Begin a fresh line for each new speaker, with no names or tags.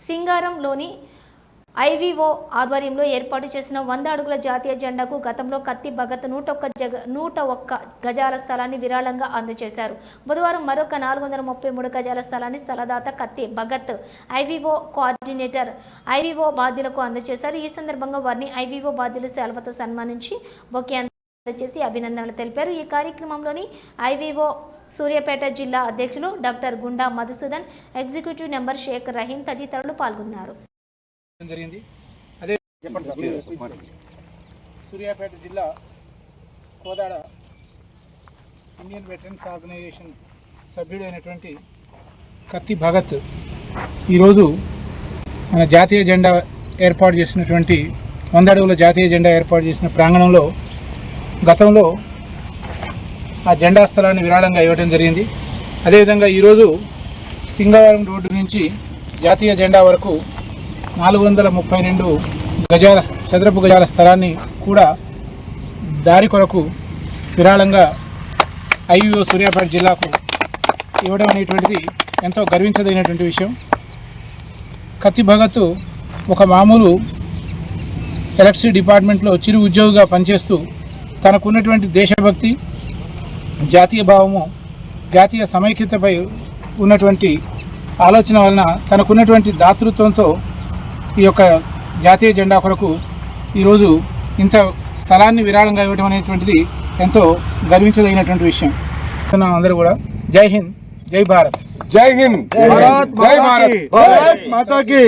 సింగారంలోని IVO ఆధ్వర్యంలో ఏర్పాటు చేసిన 100 అడుగుల జాతీయ జెండాకు గతంలో కత్తి భగత్ 101 గజాల స్థలాన్ని విరాళంగా అందజేశారు. బుధవారం మరొక 433 గజాల స్థలాన్ని స్థలదాత కత్తి భగత్ ఐవీఓ కోఆర్డినేటర్ ఐవీఓ బాధ్యులకు అందజేశారు. ఈ సందర్భంగా వారిని ఐవీఓ బాధ్యులు శాల్వతో సన్మానించి బొకే అందజేసి అభినందనలు తెలిపారు. ఈ కార్యక్రమంలోని ఐవీఓ సూర్యాపేట జిల్లా అధ్యక్షులు డాక్టర్ గుండా మధుసూదన్, ఎగ్జిక్యూటివ్ నెంబర్ షేక్ రహీం తదితరులు పాల్గొన్నారు.
జరిగింది. అదే సూర్యాపేట జిల్లా కోదాడ ఇండియన్ వెటరన్స్ ఆర్గనైజేషన్ సభ్యుడైనటువంటి కత్తి భగత్ ఈరోజు మన జాతీయ జెండా ఏర్పాటు చేసినటువంటి 100 అడుగుల జాతీయ జెండా ఏర్పాటు చేసిన ప్రాంగణంలో గతంలో ఆ జెండా స్థలాన్ని విరాళంగా ఇవ్వడం జరిగింది. అదేవిధంగా ఈరోజు సింగవరం రోడ్డు నుంచి జాతీయ జెండా వరకు 432 చదరపు గజాల స్థలాన్ని కూడా దారి కొరకు విరాళంగా ఐవీఓ సూర్యాపేట జిల్లాకు ఇవ్వడం అనేటువంటిది ఎంతో గర్వించదగినటువంటి విషయం. కత్తి భగత్ ఒక మామూలు ఎలక్ట్రిసిటీ డిపార్ట్మెంట్లో చిరు ఉద్యోగిగా పనిచేస్తూ తనకున్నటువంటి దేశభక్తి, జాతీయ భావము, జాతీయ సమైక్యతపై ఉన్నటువంటి ఆలోచన వలన తనకున్నటువంటి దాతృత్వంతో ఈ యొక్క జాతీయ జెండా కొరకు ఈరోజు ఇంత స్థలాన్ని విరాళంగా ఇవ్వడం అనేటువంటిది ఎంతో గర్వించదగినటువంటి విషయం. అందరూ కూడా జై హింద్, జై భారత్.
జై హింద్, జై భారత్, భారత్ మాతా కీ.